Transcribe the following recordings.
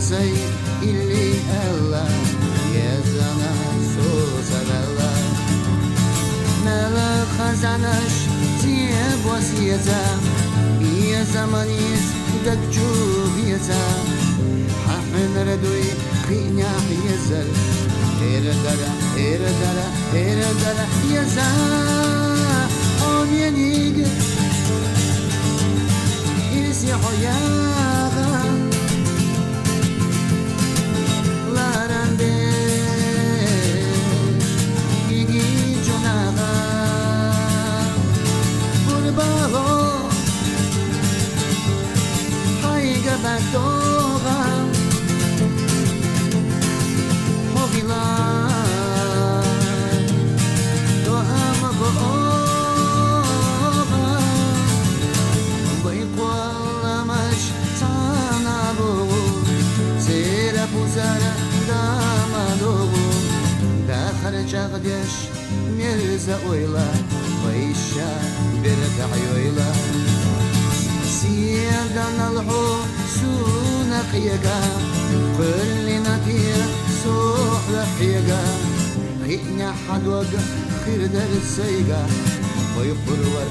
sei illi ella yazana sozarella mela khazanash tie bosiyeza ya zamanis dakju yeza hamen redui qinya yezel eredara yeza on yenig irsi hoyaga larande igi jonaga burbalo haiga badoga movila do amago جغدش مرزا ويلا ويشا برتع ويلا سيادان الحو سونق يقا كل نطير سوح لحيقا خينا حدوق خير در السيقا ويقرور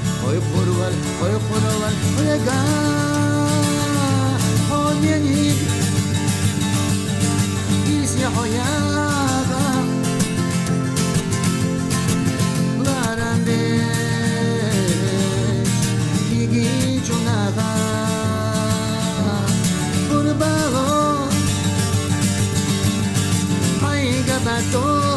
ويقا هون ينيق يسي حياقا Burbalo, haiga bato.